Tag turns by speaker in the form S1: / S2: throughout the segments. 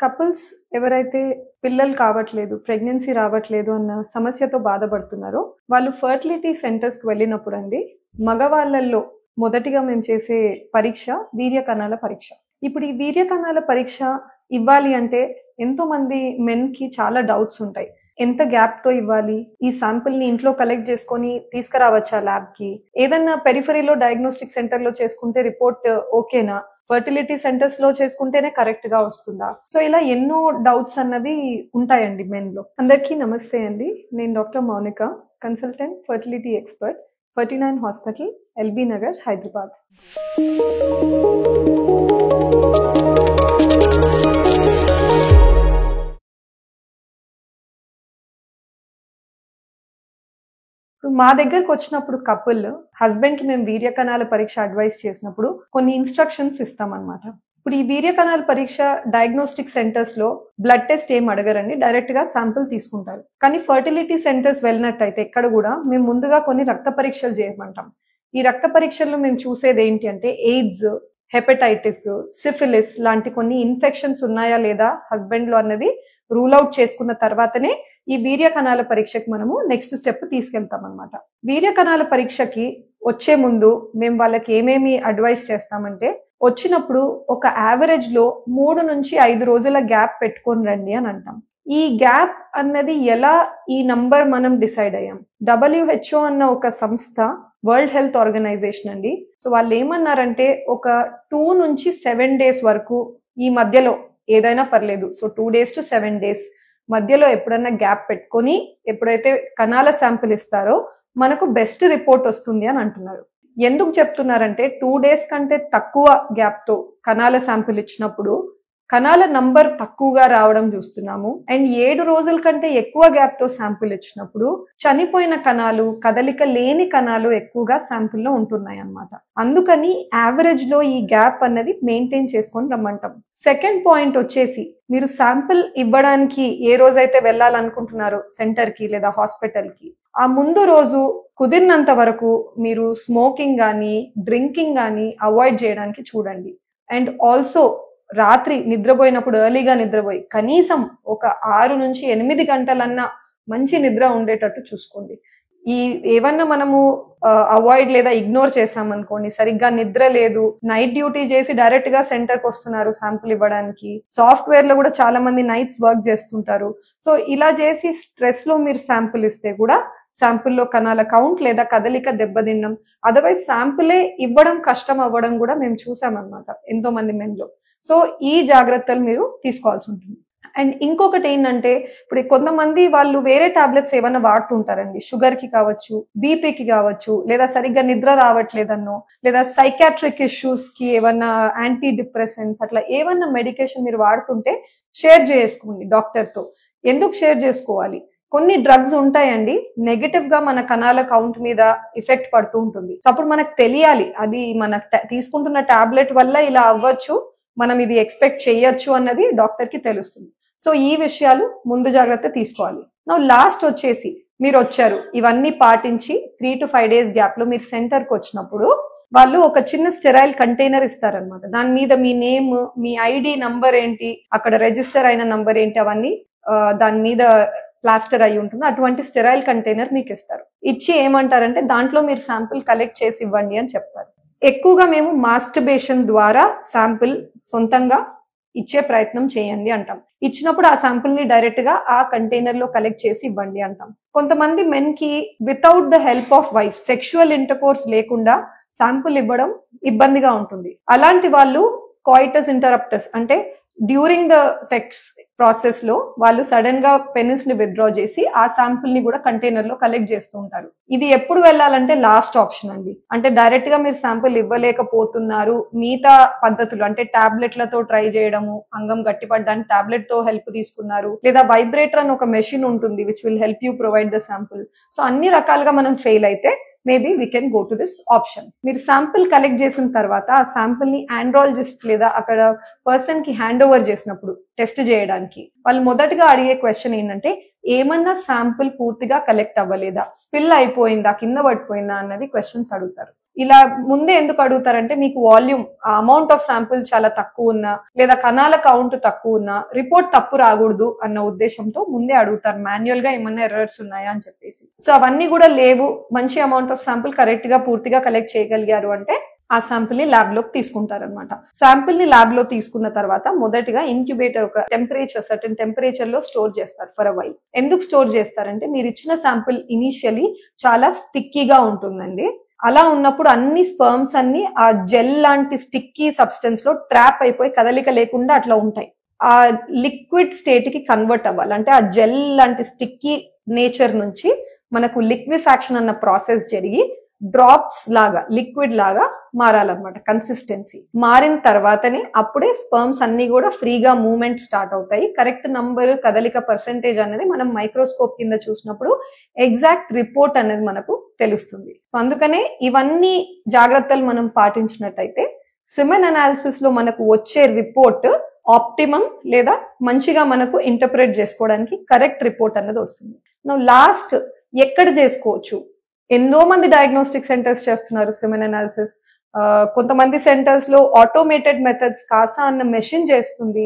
S1: Couples ఎవరైతే పిల్లలు కావట్లేదు, ప్రెగ్నెన్సీ రావట్లేదు అన్న సమస్యతో బాధపడుతున్నారో, వాళ్ళు ఫర్టిలిటీ సెంటర్స్‌కి వెళ్ళినప్పుడండి, మగవాళ్ళల్లో మొదటిగా మేము చేసే పరీక్ష వీర్య కణాల పరీక్ష. ఇప్పుడు ఈ వీర్య కణాల పరీక్ష ఇవ్వాలి అంటే ఎంతోమంది మెన్‌కి చాలా డౌట్స్ ఉంటాయి. ఎంత గ్యాప్‌తో ఇవ్వాలి? ఈ శాంపిల్‌ని ఇంట్లో కలెక్ట్ చేసుకొని తీసుకురావచ్చా ల్యాబ్‌కి? ఏదన్నా పెరిఫెరీలో డయాగ్నోస్టిక్ సెంటర్‌లో చేసుకుంటే రిపోర్ట్ ఓకేనా? ఫర్టిలిటీ సెంటర్స్ లో చేసుకుంటేనే కరెక్ట్ గా వస్తుందా? సో ఇలా ఎన్నో డౌట్స్ అన్నవి ఉంటాయండి మెన్ లో. అందరికీ నమస్తే అండి. నేను doctor Mounika, consultant fertility expert, 49 hospital, LB Nagar, Hyderabad. మా దగ్గరకు వచ్చినప్పుడు కపుల్ హస్బెండ్ కి మేము వీర్య కణాల పరీక్ష అడ్వైస్ చేసినప్పుడు కొన్ని ఇన్స్ట్రక్షన్స్ ఇస్తామన్నమాట. ఇప్పుడు ఈ వీర్య కణాల పరీక్ష డయాగ్నోస్టిక్ సెంటర్స్ లో బ్లడ్ టెస్ట్ ఏం అడగరండి, డైరెక్ట్ గా శాంపుల్ తీసుకుంటారు. కానీ ఫర్టిలిటీ సెంటర్స్ వెళ్ళినట్టయితే ఇక్కడ కూడా మేము ముందుగా కొన్ని రక్త పరీక్షలు చేయమంటాం. ఈ రక్త పరీక్షల్లో మేము చూసేది ఏంటి అంటే ఎయిడ్స్, హెపటైటిస్, సిఫిలిస్ లాంటి కొన్ని ఇన్ఫెక్షన్స్ ఉన్నాయా లేదా హస్బెండ్ లో అన్నది రూల్ అవుట్ చేసుకున్న తర్వాతనే ఈ వీర్య కణాల పరీక్షకి మనము నెక్స్ట్ స్టెప్ తీసుకెళ్తాం అనమాట. వీర్య కణాల పరీక్షకి వచ్చే ముందు మేము వాళ్ళకి ఏమేమి అడ్వైస్ చేస్తామంటే, వచ్చినప్పుడు ఒక యావరేజ్ లో 3 నుంచి 5 రోజుల గ్యాప్ పెట్టుకొని రండి అని అంటాం. ఈ గ్యాప్ అన్నది ఎలా ఈ నంబర్ మనం డిసైడ్ అయ్యాం? WHO అన్న ఒక సంస్థ, వరల్డ్ హెల్త్ ఆర్గనైజేషన్ అండి. సో వాళ్ళు ఏమన్నారంటే ఒక 2 నుంచి 7 డేస్ వరకు ఈ మధ్యలో ఏదైనా పర్లేదు. సో 2 days to 7 days మధ్యలో ఎప్పుడన్నా గ్యాప్ పెట్టుకొని ఎప్పుడైతే కణాల శాంపిల్ ఇస్తారో మనకు బెస్ట్ రిపోర్ట్ వస్తుంది అని అంటున్నారు. ఎందుకు చెప్తున్నారంటే 2 days కంటే తక్కువ గ్యాప్ తో కణాల శాంపిల్ ఇచ్చినప్పుడు కణాల నంబర్ తక్కువగా రావడం చూస్తున్నాము. అండ్ 7 రోజుల కంటే ఎక్కువ గ్యాప్ తో శాంపిల్ ఇచ్చినప్పుడు చనిపోయిన కణాలు, కదలిక లేని కణాలు ఎక్కువగా శాంపిల్ లో ఉంటున్నాయి అన్నమాట. అందుకని యావరేజ్ లో ఈ గ్యాప్ అన్నది మెయింటైన్ చేసుకొని రమ్మంటాం. సెకండ్ పాయింట్ వచ్చేసి, మీరు శాంపిల్ ఇవ్వడానికి ఏ రోజైతే వెళ్ళాలనుకుంటున్నారో సెంటర్ కి లేదా హాస్పిటల్ కి, ఆ ముందు రోజు కుదిరినంత వరకు మీరు స్మోకింగ్ గానీ డ్రింకింగ్ గానీ అవాయిడ్ చేయడానికి చూడండి. అండ్ ఆల్సో రాత్రి నిద్రపోయినప్పుడు ఎర్లీగా నిద్రపోయి కనీసం ఒక 6 నుంచి 8 గంటలన్నా మంచి నిద్ర ఉండేటట్టు చూసుకోండి. ఈ ఏమన్నా మనము అవాయిడ్ లేదా ఇగ్నోర్ చేసామనుకోండి, సరిగ్గా నిద్ర లేదు, నైట్ డ్యూటీ చేసి డైరెక్ట్ గా సెంటర్ కి వస్తున్నారు శాంపుల్ ఇవ్వడానికి, సాఫ్ట్వేర్ లో కూడా చాలా మంది నైట్స్ వర్క్ చేస్తుంటారు. సో ఇలా చేసి స్ట్రెస్ లో మీరు శాంపుల్ ఇస్తే కూడా శాంపుల్లో కణాల కౌంట్ లేదా కదలిక దెబ్బతినడం, అదర్వైజ్ శాంపులే ఇవ్వడం కష్టం అవ్వడం కూడా మేము చూసామన్నమాట ఎంతో మంది మెన్లో. సో ఈ జాగ్రత్తలు మీరు తీసుకోవాల్సి ఉంటుంది. అండ్ ఇంకొకటి ఏంటంటే, ఇప్పుడు కొంతమంది వాళ్ళు వేరే టాబ్లెట్స్ ఏమైనా వాడుతుంటారండి, షుగర్ కి కావచ్చు, బీపీకి కావచ్చు, లేదా సరిగ్గా నిద్ర రావట్లేదన్నో, లేదా సైకాట్రిక్ ఇష్యూస్ కి ఏమన్నా యాంటీ డిప్రెసెంట్స్ అట్లా ఏమన్నా మెడికేషన్ మీరు వాడుతుంటే షేర్ చేసుకోండి డాక్టర్ తో. ఎందుకు షేర్ చేసుకోవాలి? కొన్ని డ్రగ్స్ ఉంటాయండి, నెగటివ్ గా మన కణాల కౌంట్ మీద ఎఫెక్ట్ పడుతూ ఉంటుంది. సో అప్పుడు మనకు తెలియాలి అది మన తీసుకుంటున్న టాబ్లెట్ వల్ల ఇలా అవ్వచ్చు, మనం ఇది ఎక్స్పెక్ట్ చేయొచ్చు అన్నది డాక్టర్ కి తెలుస్తుంది. సో ఈ విషయాలు ముందు జాగ్రత్త తీసుకోవాలి. నా లాస్ట్ వచ్చేసి, మీరు వచ్చారు, ఇవన్నీ పాటించి 3 to 5 days గ్యాప్ లో మీరు సెంటర్ కి వచ్చినప్పుడు వాళ్ళు ఒక చిన్న స్టెరైల్ కంటైనర్ ఇస్తారనమాట. దాని మీద మీ నేమ్, మీ ఐడి నంబర్ ఏంటి, అక్కడ రిజిస్టర్ అయిన నంబర్ ఏంటి, అవన్నీ దాని మీద ప్లాస్టర్ అయి ఉంటుంది. అటువంటి స్టెరైల్ కంటైనర్ మీకు ఇస్తారు. ఇచ్చి ఏమంటారంటే దాంట్లో మీరు శాంపిల్ కలెక్ట్ చేసి ఇవ్వండి అని చెప్తారు. ఎక్కువగా మేము మాస్టర్బేషన్ ద్వారా శాంపిల్ సొంతంగా ఇచ్చే ప్రయత్నం చేయండి అంటాం. ఇచ్చినప్పుడు ఆ శాంపిల్ ని డైరెక్ట్ గా ఆ కంటైనర్ లో కలెక్ట్ చేసి ఇవ్వండి అంటాం. కొంతమంది మెన్ కి without the help of wife, sexual intercourse లేకుండా శాంపుల్ ఇవ్వడం ఇబ్బందిగా ఉంటుంది. అలాంటి వాళ్ళు కాయిటస్ ఇంటరప్టస్ అంటే డ్యూరింగ్ ద సెక్స్ ప్రాసెస్ లో వాళ్ళు సడన్ గా పెనిస్ ని విత్డ్రా చేసి ఆ శాంపుల్ ని కూడా కంటైనర్ లో కలెక్ట్ చేస్తూ ఉంటారు. ఇది ఎప్పుడు వెళ్ళాలంటే లాస్ట్ ఆప్షన్ అండి. అంటే డైరెక్ట్ గా మీరు శాంపుల్ ఇవ్వలేకపోతున్నారు, మిగతా పద్ధతులు అంటే టాబ్లెట్లతో ట్రై చేయడము, అంగం గట్టిపడడానికి టాబ్లెట్ తో హెల్ప్ తీసుకున్నారు, లేదా వైబ్రేటర్ అని ఒక మెషిన్ ఉంటుంది which will help you provide the sample. So అన్ని రకాలుగా మనం ఫెయిల్ అయితే maybe we can go to this option. మీరు శాంపిల్ కలెక్ట్ చేసిన తర్వాత ఆ శాంపిల్ ని ఆండ్రాలజిస్ట్ లేదా అక్కడ పర్సన్ కి హ్యాండ్ ఓవర్ చేసినప్పుడు టెస్ట్ చేయడానికి వాళ్ళు మొదటగా అడిగే క్వశ్చన్ ఏంటంటే, ఏమన్నా శాంపిల్ పూర్తిగా కలెక్ట్ అవ్వలేదా, స్పిల్ అయిపోయిందా, కింద పడిపోయిందా అన్నది క్వశ్చన్స్ అడుగుతారు. ఇలా ముందే ఎందుకు అడుగుతారంటే మీకు వాల్యూమ్ అమౌంట్ ఆఫ్ శాంపుల్ చాలా తక్కువ ఉన్నా లేదా కణాల కౌంట్ తక్కువ ఉన్నా రిపోర్ట్ తప్పు రాకూడదు అన్న ఉద్దేశంతో ముందే అడుగుతారు మాన్యువల్ గా ఏమన్నా ఎర్రర్స్ ఉన్నాయా అని చెప్పేసి. సో అవన్నీ కూడా లేవు, మంచి అమౌంట్ ఆఫ్ శాంపుల్ కరెక్ట్ గా పూర్తిగా కలెక్ట్ చేయగలిగారు అంటే ఆ శాంపుల్ ని ల్యాబ్ లోకి తీసుకుంటారనమాట. శాంపుల్ ని ల్యాబ్ లో తీసుకున్న తర్వాత మొదటిగా ఇంక్యుబేటర్ ఒక టెంపరేచర్ సర్టన్ టెంపరేచర్ లో స్టోర్ చేస్తారు ఫర్ అ వైల్. ఎందుకు స్టోర్ చేస్తారంటే మీరు ఇచ్చిన శాంపుల్ ఇనిషియలీ చాలా స్టిక్కీగా ఉంటుందండి. అలా ఉన్నప్పుడు అన్ని స్పర్మ్స్ అన్ని ఆ జెల్ లాంటి స్టిక్కీ సబ్స్టెన్స్ లో ట్రాప్ అయిపోయి కదలిక లేకుండా అట్లా ఉంటాయి. ఆ లిక్విడ్ స్టేట్ కి కన్వర్ట్ అవ్వాలి అంటే ఆ జెల్ లాంటి స్టిక్కీ నేచర్ నుంచి మనకు లిక్విఫాక్షన్ అన్న ప్రాసెస్ జరిగి డ్రాప్స్ లాగా లిక్విడ్ లాగా మారాలన్నమాట. కన్సిస్టెన్సీ మారిన తర్వాతనే అప్పుడే స్పర్మ్స్ అన్ని కూడా ఫ్రీగా మూవ్మెంట్ స్టార్ట్ అవుతాయి. కరెక్ట్ నంబర్ కదలిక పర్సెంటేజ్ అనేది మనం మైక్రోస్కోప్ కింద చూసినప్పుడు ఎగ్జాక్ట్ రిపోర్ట్ అనేది మనకు తెలుస్తుంది. సో అందుకనే ఇవన్నీ జాగ్రత్తలు మనం పాటించినట్టయితే సిమెన్ అనాలిసిస్ లో మనకు వచ్చే రిపోర్ట్ ఆప్టిమం లేదా మంచిగా మనకు ఇంటర్ప్రెట్ చేసుకోవడానికి కరెక్ట్ రిపోర్ట్ అనేది వస్తుంది. లాస్ట్ ఎక్కడ చేసుకోవచ్చు? ఎంతో మంది డయాగ్నోస్టిక్ సెంటర్స్ చేస్తున్నారు సిమెన్ అనాలిసిస్. కొంతమంది సెంటర్స్ లో ఆటోమేటెడ్ మెథడ్స్ కాసా అన్న మెషిన్ చేస్తుంది.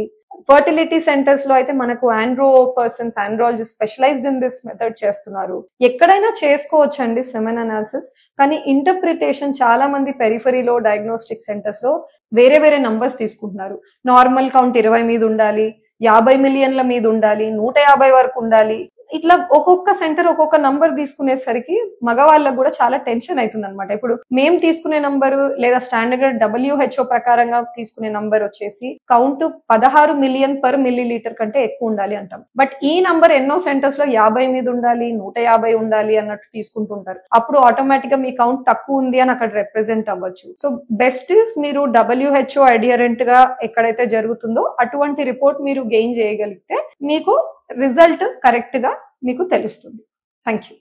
S1: ఫర్టిలిటీ సెంటర్స్ లో అయితే మనకు andrologist specialised in this method చేస్తున్నారు. ఎక్కడైనా చేసుకోవచ్చు అండి సిమెన్ అనాలిసిస్. కానీ ఇంటర్ప్రిటేషన్ చాలా మంది పెరిఫరీలో డయాగ్నోస్టిక్ సెంటర్స్ లో వేరే వేరే నంబర్స్ తీసుకుంటున్నారు. నార్మల్ కౌంట్ 20 మీద ఉండాలి, 50 మిలియన్ల మీద ఉండాలి, 150 వరకు ఉండాలి. ఇట్లా ఒక్కొక్క సెంటర్ ఒక్కొక్క నంబర్ తీసుకునేసరికి మగవాళ్ళకు కూడా చాలా టెన్షన్ అవుతుంది అనమాట. ఇప్పుడు మేము తీసుకునే నంబరు లేదా స్టాండర్డ్ WHO ప్రకారంగా తీసుకునే నంబర్ వచ్చేసి count 16 million per milli litre కంటే ఎక్కువ ఉండాలి అంటాం. బట్ ఈ నంబర్ ఎన్నో సెంటర్స్ లో 50 మీద ఉండాలి, 150 ఉండాలి అన్నట్టు తీసుకుంటుంటారు. అప్పుడు ఆటోమేటిక్ గా మీ కౌంట్ తక్కువ ఉంది అని అక్కడ రిప్రజెంట్ అవ్వచ్చు. సో బెస్ట్ ఇస్ మీరు WHO అడియరెంట్ గా ఎక్కడైతే జరుగుతుందో అటువంటి రిపోర్ట్ మీరు గెయిన్ చేయగలిగితే మీకు రిజల్ట్ కరెక్ట్ గా మీకు తెలుస్తుంది. Thank you.